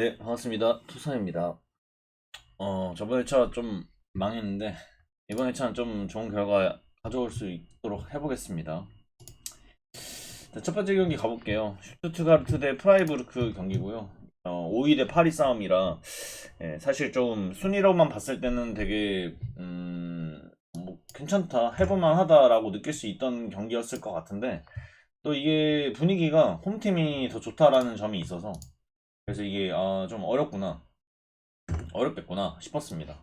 네, 반갑습니다. 투사입니다. 저번 회차 좀 망했는데, 이번 회차는 좀 좋은 결과 가져올 수 있도록 해보겠습니다. 자, 첫 번째 경기 가볼게요. 슈투트가르트 대 프라이부르크 경기고요. 5위 대 8위 싸움이라, 사실 좀 순위로만 봤을 때는 되게, 뭐 괜찮다, 해볼만 하다라고 느낄 수 있던 경기였을 것 같은데, 또 이게 분위기가 홈팀이 더 좋다라는 점이 있어서, 그래서 이게, 좀 어렵겠구나 싶었습니다.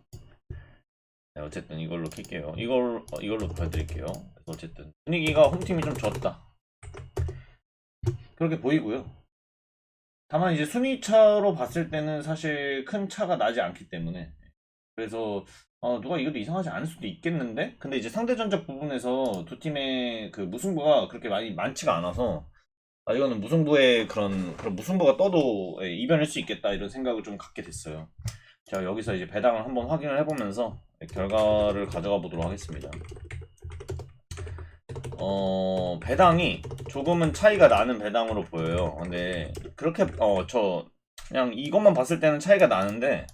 네, 어쨌든 이걸로 킬게요. 이걸로 보여드릴게요. 어쨌든 분위기가 홈팀이 좀 좋았다. 그렇게 보이고요. 다만 이제 순위 차로 봤을 때는 사실 큰 차가 나지 않기 때문에 그래서 누가 이겨도 이상하지 않을 수도 있겠는데 근데 이제 상대 전적 부분에서 두 팀의 그 무승부가 그렇게 많지가 않아서 이거는 무승부의 그런 무승부가 떠도 이변일 수 있겠다 이런 생각을 좀 갖게 됐어요. 제가 여기서 이제 배당을 한번 확인을 해보면서 결과를 가져가 보도록 하겠습니다. 배당이 조금은 차이가 나는 배당으로 보여요. 근데 그렇게 그냥 이것만 봤을 때는 차이가 나는데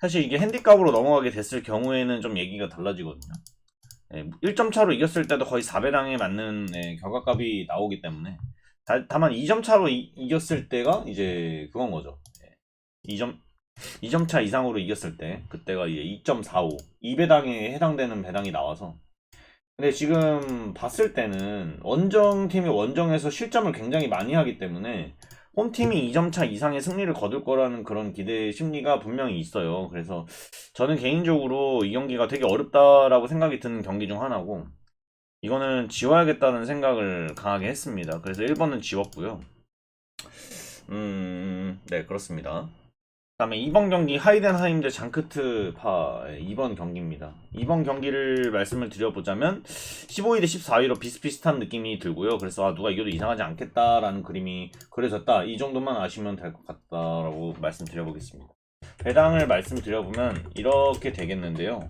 사실 이게 핸디값으로 넘어가게 됐을 경우에는 좀 얘기가 달라지거든요. 1점 차로 이겼을 때도 거의 4배당에 맞는 결과값이 나오기 때문에 다만 2점 차로 이겼을 때가 이제 그건 거죠. 2점 2점 차 이상으로 이겼을 때 그때가 이제 2.45 2배당에 해당되는 배당이 나와서 근데 지금 봤을 때는 원정팀이 원정에서 실점을 굉장히 많이 하기 때문에 홈팀이 2점 차 이상의 승리를 거둘 거라는 그런 기대 심리가 분명히 있어요. 그래서 저는 개인적으로 이 경기가 되게 어렵다라고 생각이 드는 경기 중 하나고 이거는 지워야겠다는 생각을 강하게 했습니다. 그래서 1번은 지웠고요. 네, 그렇습니다. 그다음에 이번 경기 하이덴하임 대 장크트파 2번 경기입니다. 이번 경기를 말씀을 드려보자면 15위 대 14위로 비슷비슷한 느낌이 들고요. 그래서 누가 이겨도 이상하지 않겠다라는 그림이 그려졌다. 이 정도만 아시면 될 것 같다라고 말씀드려보겠습니다. 배당을 말씀드려보면 이렇게 되겠는데요.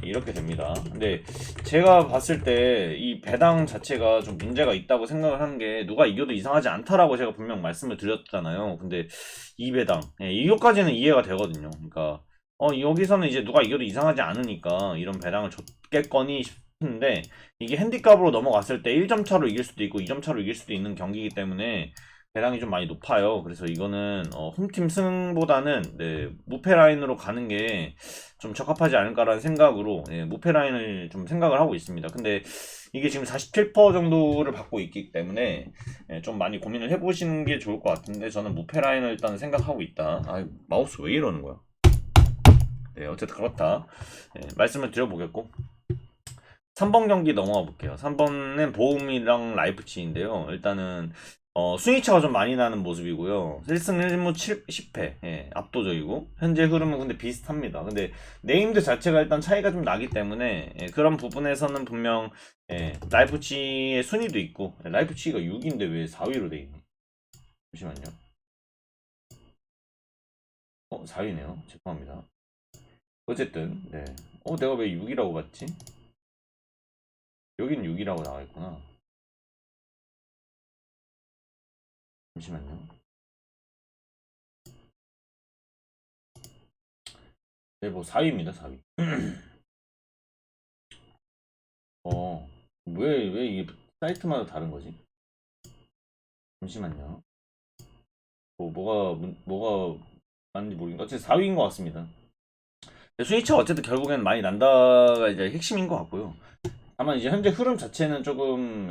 이렇게 됩니다. 근데 제가 봤을 때 이 배당 자체가 좀 문제가 있다고 생각을 하는 게 누가 이겨도 이상하지 않다라고 제가 분명 말씀을 드렸잖아요. 근데 이 배당 이것까지는 이해가 되거든요. 그러니까 여기서는 이제 누가 이겨도 이상하지 않으니까 이런 배당을 줬겠거니 싶은데 이게 핸디값으로 넘어갔을 때 1점 차로 이길 수도 있고 2점 차로 이길 수도 있는 경기이기 때문에 배당이 좀 많이 높아요. 그래서 이거는 홈팀 승보다는 무패 라인으로 가는 게 좀 적합하지 않을까라는 생각으로 무패 라인을 좀 생각을 하고 있습니다. 근데 이게 지금 47% 정도를 받고 있기 때문에 좀 많이 고민을 해보시는 게 좋을 것 같은데 저는 무패 라인을 일단 생각하고 있다. 마우스 왜 이러는 거야? 네, 어쨌든 그렇다. 말씀을 드려보겠고 3번 경기 넘어가 볼게요. 3번은 보움이랑 라이프치히인데요. 일단은 순위차가 좀 많이 나는 모습이고요. 1승 1무 10패 압도적이고 현재 흐름은 근데 비슷합니다. 근데 네임드 자체가 일단 차이가 좀 나기 때문에 그런 부분에서는 분명 라이프치히의 순위도 있고 라이프치히가 6인데 왜 4위로 돼 있니? 잠시만요. 4위네요. 죄송합니다. 어쨌든 네. 내가 왜 6위라고 봤지? 여긴 6위라고 나와 있구나. 잠시만요. 네, 뭐 4위입니다, 4위. 왜 이게 사이트마다 다른 거지? 잠시만요. 뭐가 맞는지 모르겠는데, 어쨌든 4위인 것 같습니다. 순위차 어쨌든 결국엔 많이 난다가 이제 핵심인 것 같고요. 다만 이제 현재 흐름 자체는 조금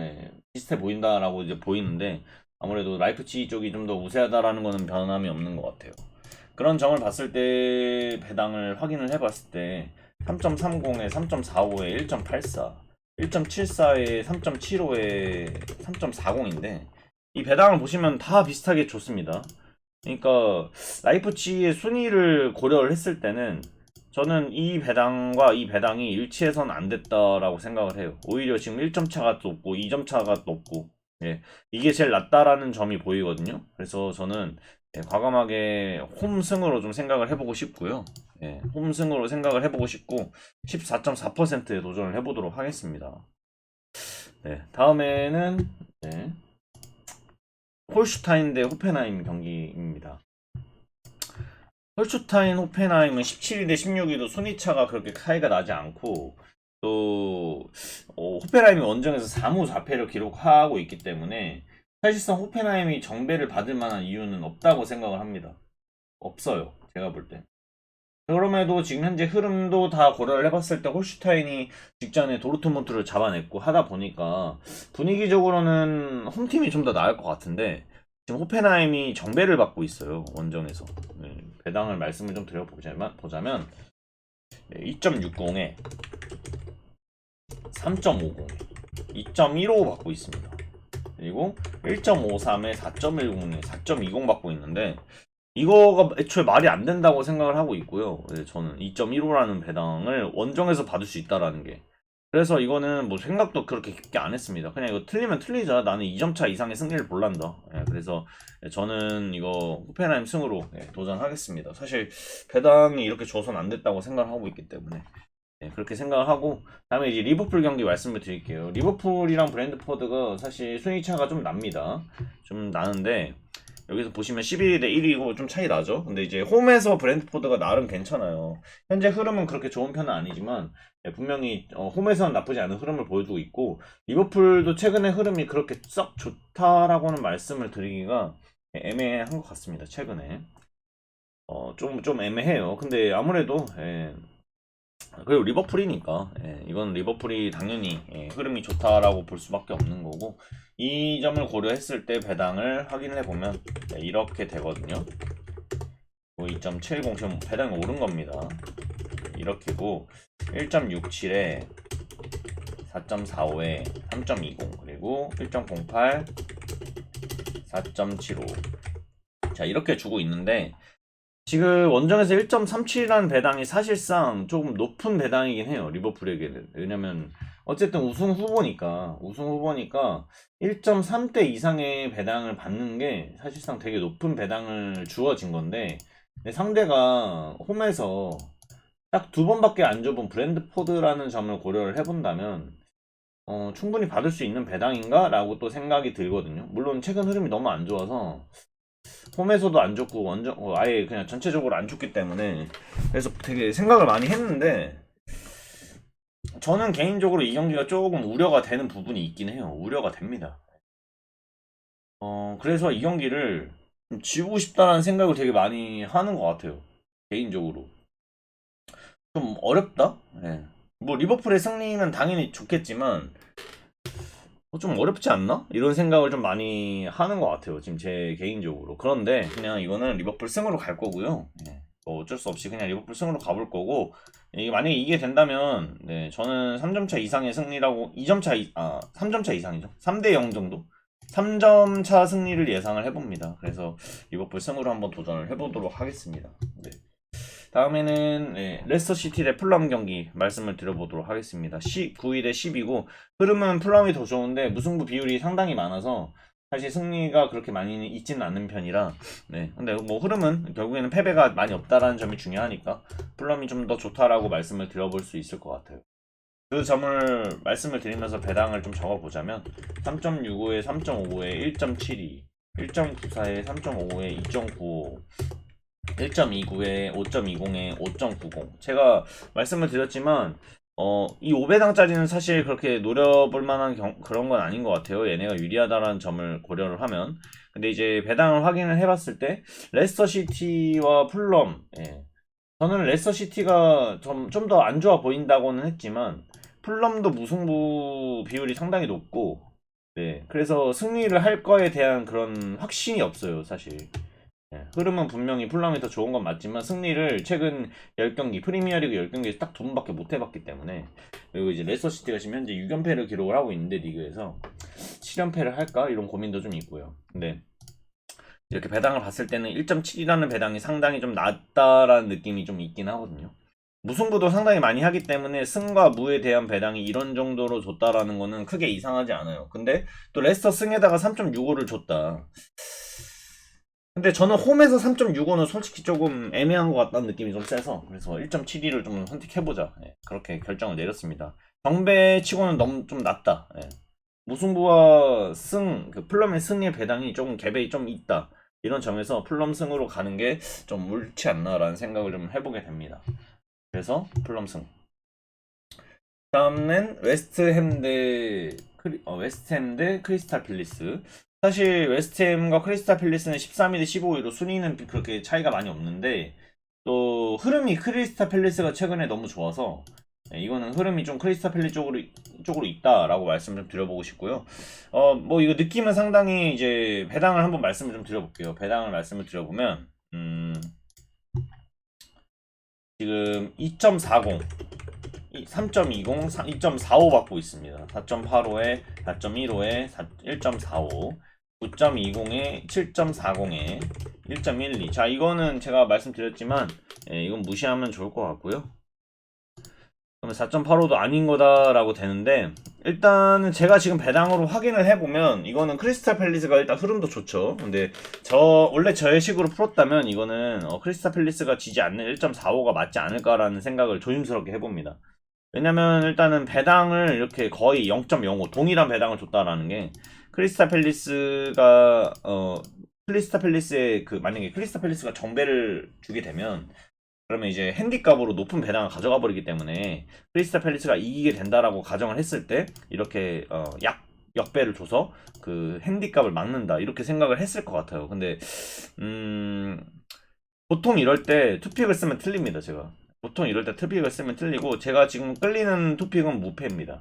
비슷해 보인다라고 이제 보이는데, 아무래도 라이프치히 쪽이 좀 더 우세하다라는 거는 변함이 없는 것 같아요. 그런 점을 봤을 때 배당을 확인을 해봤을 때 3.30에 3.45에 1.84, 1.74에 3.75에 3.40인데 이 배당을 보시면 다 비슷하게 좋습니다. 그러니까 라이프치히의 순위를 고려를 했을 때는 저는 이 배당과 이 배당이 일치해서는 안 됐다라고 생각을 해요. 오히려 지금 1점 차가 높고 2점 차가 높고 이게 제일 낫다라는 점이 보이거든요. 그래서 저는 과감하게 홈승으로 좀 생각을 해보고 싶고요. 홈승으로 생각을 해보고 싶고 14.4%에 도전을 해보도록 하겠습니다. 다음에는 홀슈타인 대 호펜하임 경기입니다. 홀슈타인 호펜하임은 17위 대 16위도 순위차가 그렇게 차이가 나지 않고, 또 호펜하임이 원정에서 4무 4패를 기록하고 있기 때문에 사실상 호펜하임이 정배를 받을 만한 이유는 없다고 생각을 합니다. 없어요, 제가 볼 때. 그럼에도 지금 현재 흐름도 다 고려를 해봤을 때 홀슈타인이 직전에 도르트문트를 잡아냈고 하다 보니까 분위기적으로는 홈팀이 좀 더 나을 것 같은데, 지금 호펜하임이 정배를 받고 있어요, 원정에서. 네, 배당을 말씀을 좀 드려보자면 2.60에 3.50에 2.15 받고 있습니다. 그리고 1.53에 4.10에 4.20 받고 있는데, 이거가 애초에 말이 안 된다고 생각을 하고 있고요. 저는 2.15라는 배당을 원정에서 받을 수 있다라는 게. 그래서 이거는 뭐 생각도 그렇게 깊게 안 했습니다. 그냥 이거 틀리면 틀리자. 나는 2점차 이상의 승리를 볼란다. 그래서 저는 이거 호펜하임 승으로 도전하겠습니다. 사실 배당이 이렇게 줘선 안 됐다고 생각을 하고 있기 때문에 그렇게 생각을 하고, 다음에 이제 리버풀 경기 말씀을 드릴게요. 리버풀이랑 브랜드포드가 사실 순위차가 좀 납니다. 좀 나는데, 여기서 보시면 11위 대 1위고 좀 차이 나죠. 근데 이제 홈에서 브랜트포드가 나름 괜찮아요. 현재 흐름은 그렇게 좋은 편은 아니지만 분명히 홈에서는 나쁘지 않은 흐름을 보여주고 있고, 리버풀도 최근에 흐름이 그렇게 썩 좋다라고는 말씀을 드리기가 애매한 것 같습니다. 최근에 좀 애매해요. 근데 아무래도 그리고 리버풀이니까 이건 리버풀이 당연히 흐름이 좋다라고 볼 수밖에 없는 거고, 이 점을 고려했을 때 배당을 확인을 해보면 이렇게 되거든요. 2.70 지금 배당이 오른 겁니다. 이렇게고 1.67에 4.45에 3.20 그리고 1.08 4.75, 자 이렇게 주고 있는데, 지금 원정에서 1.37이라는 배당이 사실상 조금 높은 배당이긴 해요, 리버풀에게는. 왜냐면 어쨌든 우승 후보니까 1.3대 이상의 배당을 받는 게 사실상 되게 높은 배당을 주어진 건데, 상대가 홈에서 딱 2번밖에 안 줘본 브랜드포드라는 점을 고려를 해본다면 충분히 받을 수 있는 배당인가? 라고 또 생각이 들거든요. 물론 최근 흐름이 너무 안 좋아서 홈에서도 안 좋고 원정 아예 그냥 전체적으로 안 좋기 때문에, 그래서 되게 생각을 많이 했는데, 저는 개인적으로 이 경기가 조금 우려가 되는 부분이 있긴 해요. 우려가 됩니다. 그래서 이 경기를 좀 지우고 싶다라는 생각을 되게 많이 하는 것 같아요. 개인적으로 좀 어렵다. 뭐 리버풀의 승리는 당연히 좋겠지만 좀 어렵지 않나? 이런 생각을 좀 많이 하는 것 같아요, 지금 제 개인적으로. 그런데 그냥 이거는 리버풀 승으로 갈 거고요. 뭐 어쩔 수 없이 그냥 리버풀 승으로 가볼 거고, 이게 만약에 이게 된다면 저는 3점차 이상의 승리라고, 3점차 이상이죠. 3대 0 정도? 3점차 승리를 예상을 해봅니다. 그래서 리버풀 승으로 한번 도전을 해보도록 하겠습니다. 다음에는 레스터시티 대 풀람 경기 말씀을 드려보도록 하겠습니다. 9위 대 10이고 흐름은 풀람이 더 좋은데 무승부 비율이 상당히 많아서 사실 승리가 그렇게 많이 있지는 않는 편이라, 근데 뭐 흐름은 결국에는 패배가 많이 없다라는 점이 중요하니까 풀람이 좀 더 좋다라고 말씀을 드려볼 수 있을 것 같아요. 그 점을 말씀을 드리면서 배당을 좀 적어보자면 3.65에 3.55에 1.72, 1.94에 3.55에 2.95, 1.29에 5.20에 5.90. 제가 말씀을 드렸지만 이 5배당짜리는 사실 그렇게 노려볼 만한 그런 건 아닌 것 같아요. 얘네가 유리하다라는 점을 고려를 하면. 근데 이제 배당을 확인을 해봤을 때 레스터시티와 풀럼, 저는 레스터시티가 좀 더 안 좋아 보인다고는 했지만 풀럼도 무승부 비율이 상당히 높고, 그래서 승리를 할 거에 대한 그런 확신이 없어요, 사실. 흐름은 분명히 풀람이 더 좋은 건 맞지만 승리를 최근 10경기 프리미어리그 10경기에서 딱 2번밖에 못 해봤기 때문에, 그리고 이제 레스터시티가 지금 현재 6연패를 기록을 하고 있는데 리그에서 7연패를 할까 이런 고민도 좀 있고요. 근데 이렇게 배당을 봤을 때는 1.7이라는 배당이 상당히 좀 낮다라는 느낌이 좀 있긴 하거든요. 무승부도 상당히 많이 하기 때문에 승과 무에 대한 배당이 이런 정도로 줬다라는 거는 크게 이상하지 않아요. 근데 또 레스터 승에다가 3.65를 줬다. 근데 저는 홈에서 3.65는 솔직히 조금 애매한 것 같다는 느낌이 좀 세서, 그래서 1.72를 좀 선택해보자, 그렇게 결정을 내렸습니다. 정배 치고는 너무 좀 낮다. 무승부와 그 플럼의 승의 배당이 조금 갭이 좀 있다. 이런 점에서 플럼 승으로 가는 게 좀 옳지 않나라는 생각을 좀 해보게 됩니다. 그래서 플럼 승. 다음은 웨스트햄 대 크리스탈 팰리스. 사실 웨스트햄과 크리스탈 팰리스는 13위 대 15위로 순위는 그렇게 차이가 많이 없는데 또 흐름이 크리스탈 팰리스가 최근에 너무 좋아서 이거는 흐름이 좀 크리스탈 팰리스 쪽으로 있다라고 말씀을 좀 드려보고 싶고요. 뭐 이거 느낌은 상당히 이제 배당을 한번 말씀을 좀 드려볼게요. 배당을 말씀을 드려보면 지금 2.40 3.20, 2.45 받고 있습니다. 4.85에 4.15에 1.45, 9.20에 7.40에 1.12. 자, 이거는 제가 말씀드렸지만 이건 무시하면 좋을 것 같고요. 그러면 4.85도 아닌 거다라고 되는데 일단은 제가 지금 배당으로 확인을 해보면 이거는 크리스탈 팰리스가 일단 흐름도 좋죠. 근데 원래 저의 식으로 풀었다면 이거는 크리스탈 팰리스가 지지 않는 1.45가 맞지 않을까라는 생각을 조심스럽게 해봅니다. 왜냐면 일단은 배당을 이렇게 거의 0.05 동일한 배당을 줬다라는 게 크리스탈 팰리스가 크리스탈 팰리스의 만약에 크리스탈 팰리스가 정배를 주게 되면 그러면 이제 핸디값으로 높은 배당을 가져가 버리기 때문에 크리스탈 팰리스가 이기게 된다라고 가정을 했을 때 이렇게 역배를 줘서 그 핸디값을 막는다 이렇게 생각을 했을 것 같아요. 근데 보통 이럴 때 투픽을 쓰면 틀립니다. 제가 보통 이럴 때 투픽을 쓰면 틀리고 제가 지금 끌리는 투픽은 무패입니다.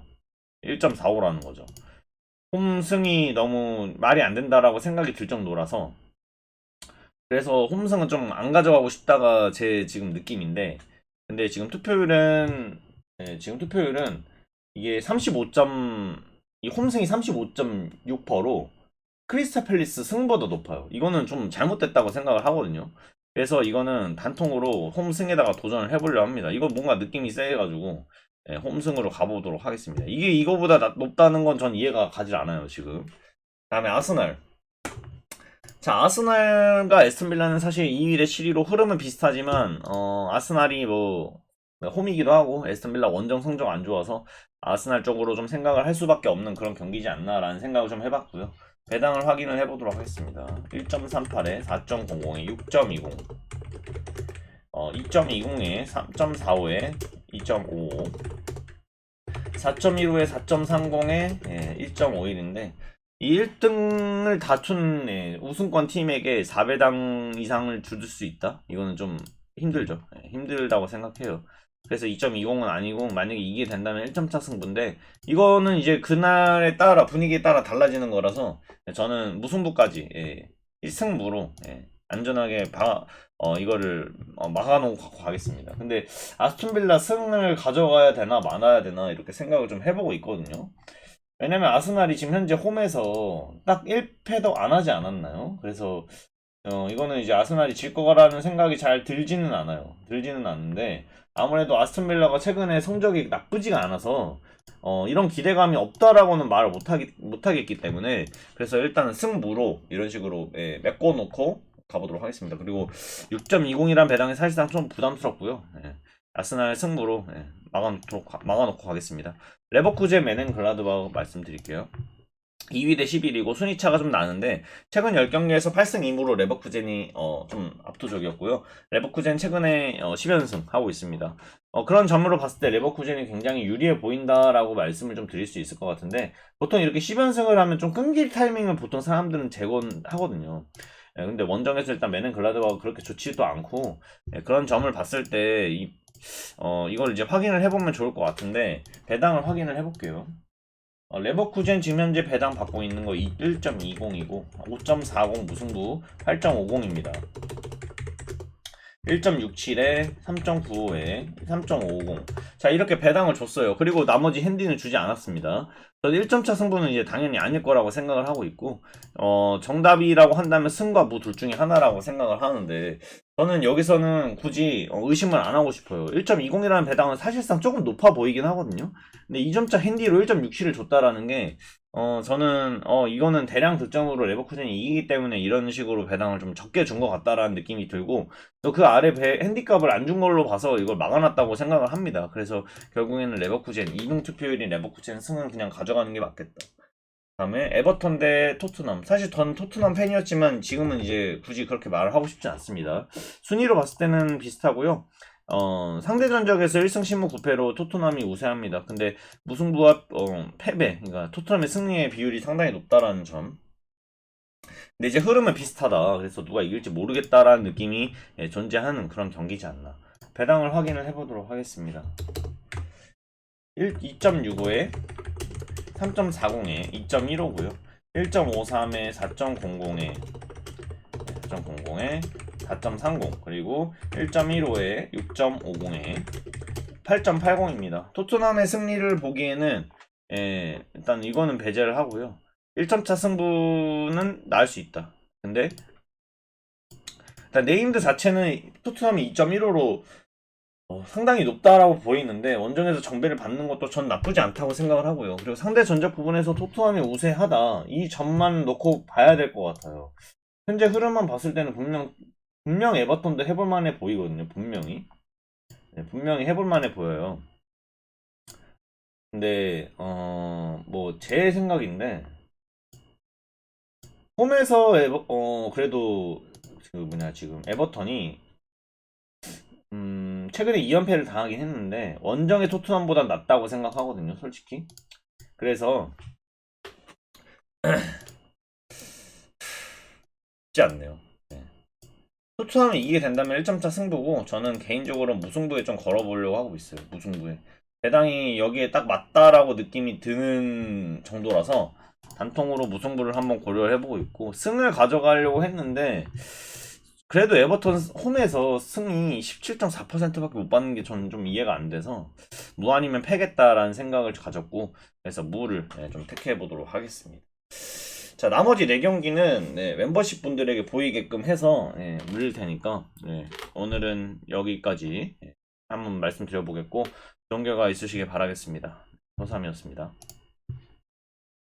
1.45라는 거죠. 홈승이 너무 말이 안 된다라고 생각이 들 정도라서 그래서 홈승은 좀 안 가져가고 싶다가 제 지금 느낌인데 근데 지금 투표율은 이게 35점 이 홈승이 35.6%로 크리스탈 팰리스 승보다 높아요. 이거는 좀 잘못됐다고 생각을 하거든요. 그래서 이거는 단통으로 홈승에다가 도전을 해보려 합니다. 이거 뭔가 느낌이 세가지고 홈승으로 가보도록 하겠습니다. 이게 이거보다 높다는 건 전 이해가 가질 않아요 지금. 다음에 아스날. 자, 아스날과 에스턴 빌라는 사실 2위 대 7위로 흐름은 비슷하지만 아스날이 뭐 홈이기도 하고 에스턴 빌라 원정 성적 안 좋아서 아스날 쪽으로 좀 생각을 할 수밖에 없는 그런 경기지 않나라는 생각을 좀 해봤고요. 배당을 확인을 해보도록 하겠습니다. 1.38에 4.00에 6.20 2.20에 3.45에 2.55 4.15에 4.30에 1.51인데 이 1등을 다툰 우승권 팀에게 4배당 이상을 줄 수 있다? 이거는 좀 힘들죠. 힘들다고 생각해요. 그래서 2.20은 아니고 만약에 이게 된다면 1점차 승부인데 이거는 이제 그날에 따라 분위기에 따라 달라지는 거라서 저는 무승부까지 1승부로 안전하게 이거를 막아놓고 가겠습니다. 근데 아스톤빌라 승을 가져가야 되나 말아야 되나 이렇게 생각을 좀 해보고 있거든요. 왜냐면 아스날이 지금 현재 홈에서 딱 1패도 안 하지 않았나요? 그래서 이거는 이제 아스날이 질 거라는 생각이 잘 들지는 않아요. 들지는 않는데 아무래도 아스톤 빌라가 최근에 성적이 나쁘지가 않아서 이런 기대감이 없다라고는 말을 못하겠기 때문에 그래서 일단은 승부로 이런 식으로 메꿔놓고 가보도록 하겠습니다. 그리고 6.20이란 배당이 사실상 좀 부담스럽고요. 아스날 승부로 막아놓고 가겠습니다. 레버쿠젠 메넨글라드바흐 말씀드릴게요. 2위 대 11위고 순위차가 좀 나는데 최근 10경기에서 8승 2무로 레버쿠젠이 좀 압도적이었고요. 레버쿠젠 최근에 10연승 하고 있습니다. 그런 점으로 봤을 때 레버쿠젠이 굉장히 유리해 보인다라고 말씀을 좀 드릴 수 있을 것 같은데 보통 이렇게 10연승을 하면 좀 끊길 타이밍을 보통 사람들은 재곤하거든요. 근데 원정에서 일단 메넨글라드바흐가 그렇게 좋지도 않고 그런 점을 봤을 때 이걸 이제 확인을 해보면 좋을 것 같은데 배당을 확인을 해볼게요. 레버쿠젠 지금 현재 배당 받고 있는 거 1.20이고 5.40 무승부 8.50입니다. 1.67에 3.95에 3.50. 자, 이렇게 배당을 줬어요. 그리고 나머지 핸디는 주지 않았습니다. 저는 1점차 승부는 이제 당연히 아닐 거라고 생각을 하고 있고, 정답이라고 한다면 승과 무 둘 중에 하나라고 생각을 하는데, 저는 여기서는 굳이 의심을 안 하고 싶어요. 1.20이라는 배당은 사실상 조금 높아 보이긴 하거든요. 근데 2점차 핸디로 1.67을 줬다라는 게, 저는, 이거는 대량 득점으로 레버쿠젠이 이기기 때문에 이런 식으로 배당을 좀 적게 준 것 같다라는 느낌이 들고, 또 그 아래 핸디값을 안 준 걸로 봐서 이걸 막아놨다고 생각을 합니다. 그래서 결국에는 레버쿠젠, 2등 투표율인 레버쿠젠 승은 그냥 가져가는 게 맞겠다. 다음에 에버턴 대 토트넘. 사실 전 토트넘 팬이었지만 지금은 이제 굳이 그렇게 말을 하고 싶지 않습니다. 순위로 봤을 때는 비슷하고요. 상대 전적에서 1승 10무 9패로 토트넘이 우세합니다. 근데 무승부와 패배, 그러니까 토트넘의 승리의 비율이 상당히 높다라는 점. 근데 이제 흐름은 비슷하다. 그래서 누가 이길지 모르겠다라는 느낌이 존재하는 그런 경기지 않나. 배당을 확인을 해보도록 하겠습니다. 2.65에 3.40에 2.15고요. 1.53에 4.00에 4.00에 4.30 그리고 1.15에 6.50에 8.80입니다. 토트넘의 승리를 보기에는 일단 이거는 배제를 하고요. 1점차 승부는 나을 수 있다. 근데 일단 네임드 자체는 토트넘이 2.15로 상당히 높다라고 보이는데 원정에서 정배를 받는 것도 전 나쁘지 않다고 생각을 하고요. 그리고 상대 전적 부분에서 토트넘이 우세하다. 이 점만 놓고 봐야 될 것 같아요. 현재 흐름만 봤을 때는 분명 에버턴도 해볼만해 보이거든요. 분명히. 네, 분명히 해볼만해 보여요. 근데 뭐 제 생각인데 홈에서 그래도 그 뭐냐 지금 에버턴이 최근에 2연패를 당하긴 했는데 원정의 토트넘보단 낫다고 생각하거든요, 솔직히. 그래서 쉽지 않네요. 네. 토트넘이 이기게 된다면 1점차 승부고 저는 개인적으로 무승부에 좀 걸어보려고 하고 있어요. 무승부에. 배당이 여기에 딱 맞다라고 느낌이 드는 정도라서 단통으로 무승부를 한번 고려해보고 있고 승을 가져가려고 했는데 그래도 에버턴 홈에서 승이 17.4%밖에 못 받는 게 저는 좀 이해가 안 돼서 무 아니면 패겠다라는 생각을 가졌고 그래서 무를 좀 택해 보도록 하겠습니다. 자 나머지 4경기는 멤버십 분들에게 보이게끔 해서 물릴 테니까 오늘은 여기까지 한번 말씀드려보겠고 좋은 결과 있으시길 바라겠습니다. 호삼이었습니다.